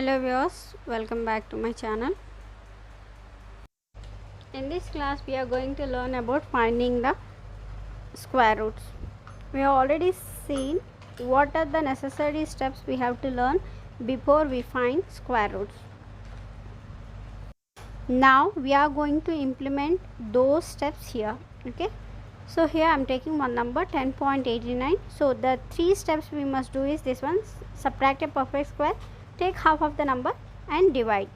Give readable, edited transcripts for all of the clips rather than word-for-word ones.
Hello viewers, welcome back to my channel. In this class we are going to learn about finding the square roots. We have already seen what are the necessary steps we have to learn before we find square roots. Now we are going to implement those steps here. Okay, so here I am taking one number 10.89. So the three steps we must do is this one: subtract a perfect square, take half of the number and divide.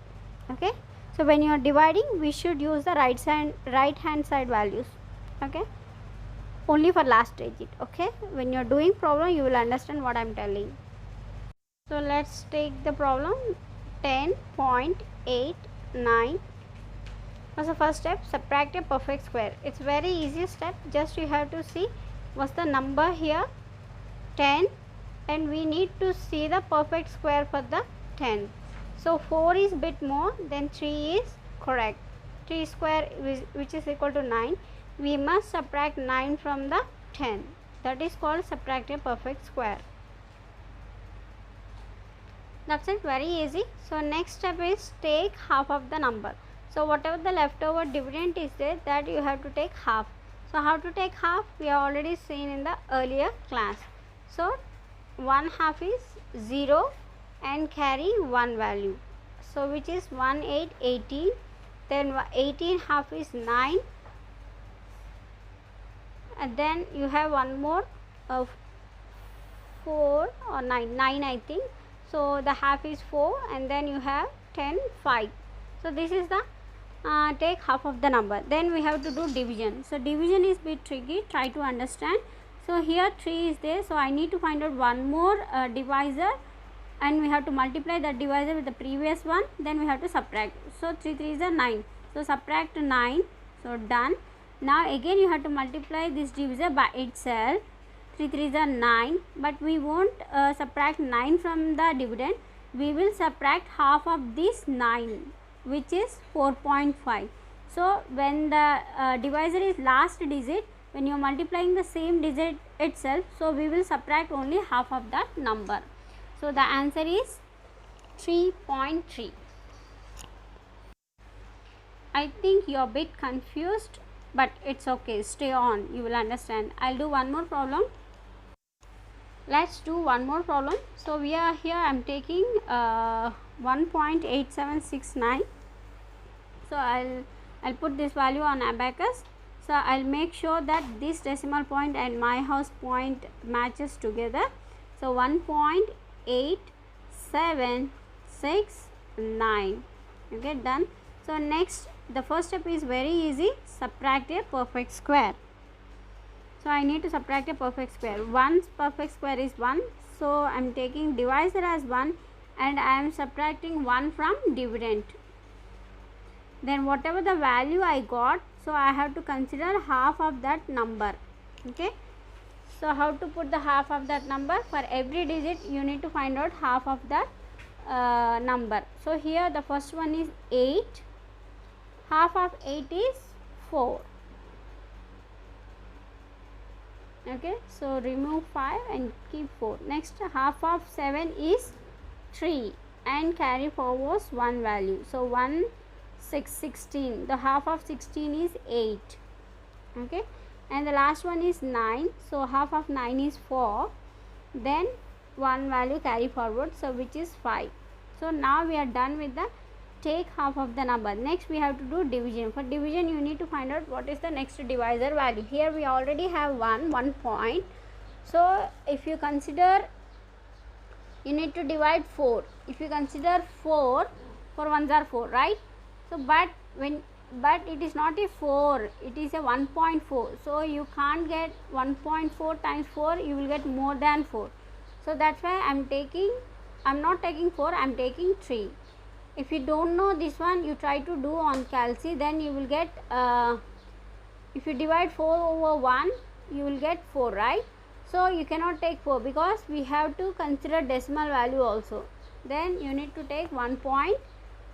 Okay, so when you are dividing we should use the right hand side values. Okay, only for last digit. Okay, when you are doing problem you will understand what I am telling. So let's take the problem 10.89. What's the first step? Subtract a perfect square. It's very easy step. Just you have to see what's the number here, 10, and we need to see the perfect square for the 10. So 4 is bit more, then 3 is correct. 3 square which is equal to 9. We must subtract 9 from the 10. That is called subtract a perfect square. That's it, very easy. So next step is take half of the number. So whatever the leftover dividend is there, that you have to take half. So how to take half? We have already seen in the earlier class. So 1/2 is 0 and carry 1 value. So which is 1, 8, 18. Then 18/2 is 9. And then you have one more of 4 or 9 I think. So the half is 4 and then you have 10, 5. So this is the take half of the number. Then we have to do division. So division is bit tricky, try to understand. So here 3 is there, so I need to find out one more divisor, and we have to multiply that divisor with the previous one, then we have to subtract. So 3 3 is a 9, so subtract 9. So done. Now again you have to multiply this divisor by itself. 3 3 is a 9, but we won't subtract 9 from the dividend. We will subtract half of this 9, which is 4.5. So when the divisor is last digit, when you are multiplying the same digit itself, so we will subtract only half of that number. So the answer is 3.3. I think you are a bit confused, but it's okay, stay on, you will understand. I'll do one more problem. Let's do one more problem. So we are here, I'm taking 1.8769. so I'll put this value on abacus. So I'll make sure that this decimal point and my house point matches together. So 1.8769. okay, done. So next, the first step is very easy, subtract a perfect square. So I need to subtract a perfect square. 1's perfect square is 1, so I'm taking divisor as 1 and I am subtracting 1 from dividend. Then whatever the value I got, so I have to consider half of that number. Okay, so how to put the half of that number? For every digit you need to find out half of that number. So here the first one is 8, half of 8 is 4. Okay, so remove 5 and keep 4. Next, half of 7 is 3 and carry forward 1 value. So 1, 6, 16. The half of 16 is 8. Okay, and the last one is 9. So half of 9 is 4. Then 1 value carry forward, so which is 5. So now we are done with the take half of the number. Next we have to do division. For division you need to find out what is the next divisor value. Here we already have 1 point. So if you consider, you need to divide 4. If you consider 4 ones are 4, right? So but it is not a 4, it is a 1.4. so you can't get 1.4 times 4, you will get more than 4. So that's why I'm not taking 4, I'm taking 3. If you don't know this one, you try to do on calci, then you will get if you divide 4 over 1, you will get 4, right? So you cannot take 4 because we have to consider decimal value also. Then you need to take 1.3.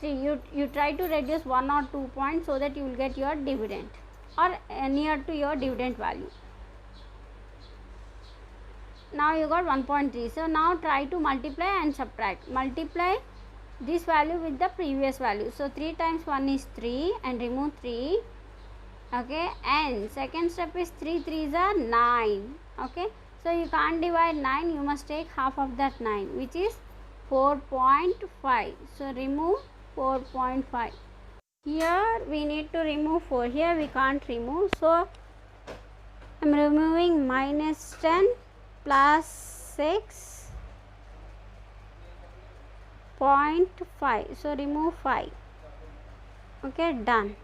You try to reduce 1 or 2 points so that you will get your dividend or near to your dividend value. Now you got 1.3. So now try to multiply and subtract. Multiply this value with the previous value. So 3 times 1 is 3 and remove 3. Okay, and second step is 3 3s are 9. Okay, so you can't divide 9, you must take half of that 9, which is 4.5. So remove 4.5. Here we need to remove 4. Here we can't remove, so I am removing minus 10 plus 6.5. So remove 5. Okay, done.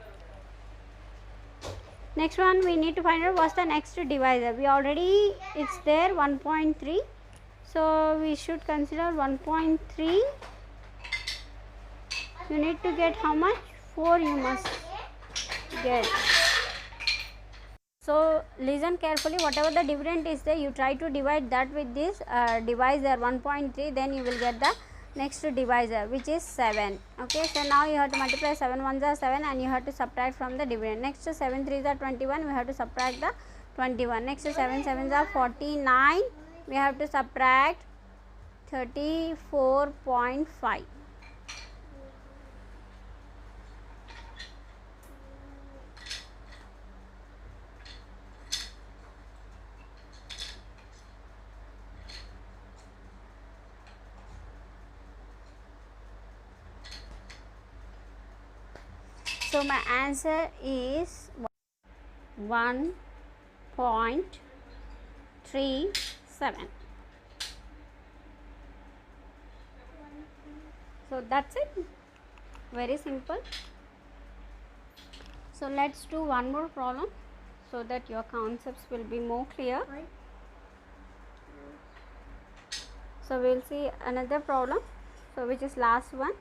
Next one we need to find out what's the next divisor. We already, it's there 1.3. So we should consider 1.3. You need to get how much? 4 you must get. So listen carefully, whatever the dividend is there, you try to divide that with this divisor 1.3, then you will get the next divisor, which is 7. Okay, so now you have to multiply 7 ones are 7 and you have to subtract from the dividend. Next 7 threes are 21, we have to subtract the 21. Next 7 sevens are 49, we have to subtract 34.5. So my answer is 1.37. So that's it, very simple. So let's do one more problem so that your concepts will be more clear. So we'll see another problem, so which is last one.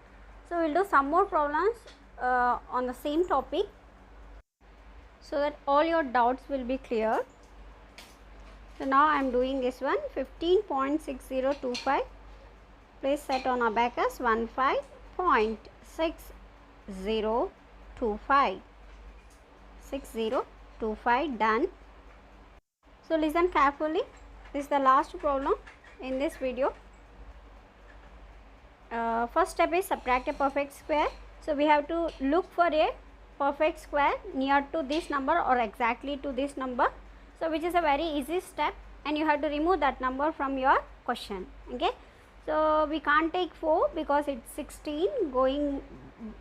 So we'll do some more problems on the same topic so that all your doubts will be clear. So now I am doing this one, 15.6025. Please set on abacus 15.6025. 6025, done. So listen carefully, this is the last problem in this video. First step is subtract a perfect square. So we have to look for a perfect square near to this number or exactly to this number, so which is a very easy step, and you have to remove that number from your question. Okay, so we can't take 4 because it's 16 going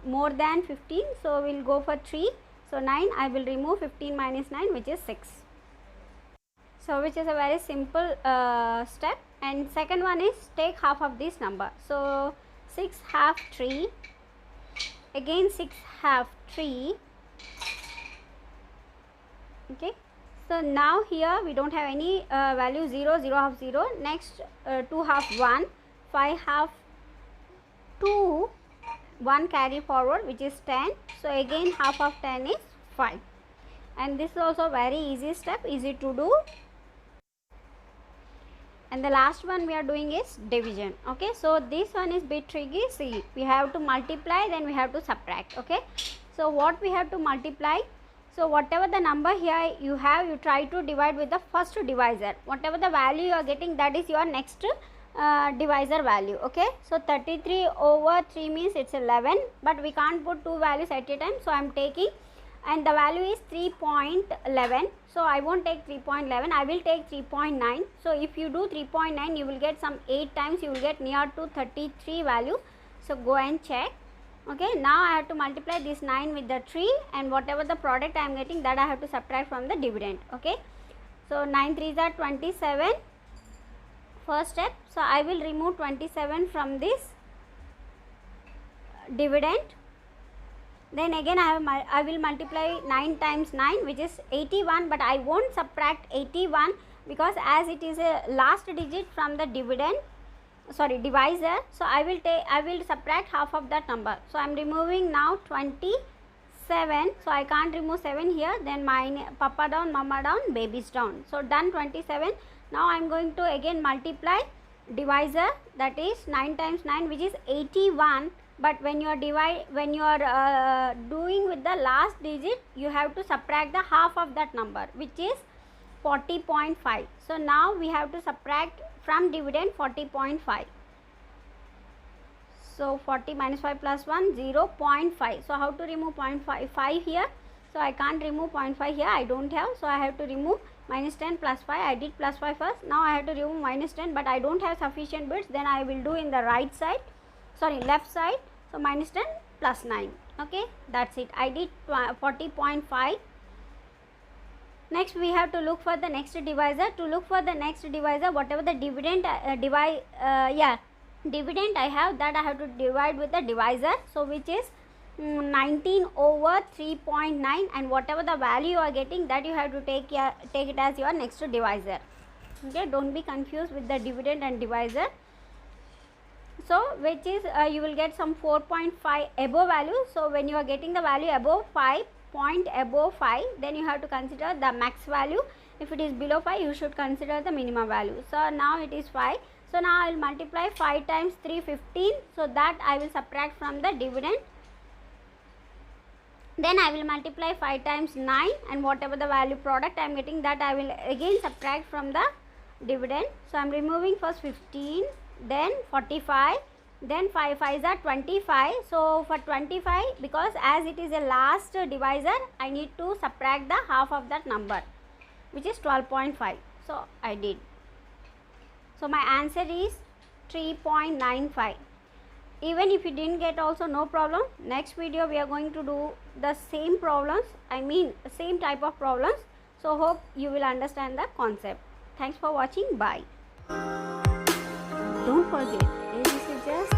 more than 15, so we'll go for 3. So 9, I will remove 15 minus 9, which is 6. So which is a very simple step. And second one is take half of this number. So 6 half 3, again 6 half 3. Okay, so now here we don't have any value, 0 0 half 0. Next 2 half 1, 5 half 2, 1 carry forward, which is 10. So again half of 10 is 5, and this is also very easy step, easy to do. And the last one we are doing is division. Okay, so this one is bit tricky. See, we have to multiply, then we have to subtract. Okay, so what we have to multiply, so whatever the number here you have, you try to divide with the first divisor. Whatever the value you are getting, that is your next divisor value. Okay, so 33 over 3 means it's 11, but we can't put two values at a time, so I am taking, and the value is 3.11. So I won't take 3.11, I will take 3.9. So if you do 3.9, you will get some 8 times, you will get near to 33 value. So go and check. Okay, now I have to multiply this 9 with the 3, and whatever the product I am getting, that I have to subtract from the dividend. Okay, so 9 3s are 27, first step. So I will remove 27 from this dividend. Then again I will multiply 9 times 9, which is 81, but I won't subtract 81 because as it is a last digit from the dividend, sorry, divisor. So I will subtract half of that number. So I am removing now 27. So I can't remove 7 here. Then my papa down, mama down, babies down. So done 27. Now I am going to again multiply divisor, that is 9 times 9, which is 81. But when you are doing with the last digit, you have to subtract the half of that number, which is 40.5. So now we have to subtract from dividend 40.5. So 40 minus 5 plus 1, 0.5. So how to remove 0.5 here? So I can't remove 0.5 here, I don't have. So I have to remove minus 10 plus 5. I did plus 5 first. Now I have to remove minus 10, but I don't have sufficient bits. Then I will do in the right side, sorry, left side. So minus 10 plus 9. Okay, that's it. I did 40.5. Next we have to look for the next divisor. To look for the next divisor, whatever the dividend dividend I have, that I have to divide with the divisor. So which is 19 over 3.9, and whatever the value you are getting, that you have to take it as your next divisor. Okay, don't be confused with the dividend and divisor. So which is you will get some 4.5 above value. So when you are getting the value above 5, point above 5, then you have to consider the max value. If it is below 5, you should consider the minimum value. So now it is 5. So now I will multiply 5 times 3, 15. So that I will subtract from the dividend. Then I will multiply 5 times 9, and whatever the value product I am getting, that I will again subtract from the dividend. So I am removing first 15, then 45, then 5 5s are 25. So for 25, because as it is a last divisor, I need to subtract the half of that number, which is 12.5. So I did. So my answer is 3.95. Even if you didn't get also, no problem. Next video we are going to do the same problems, I mean same type of problems. So hope you will understand the concept. Thanks for watching. Bye. Don't forget, this is just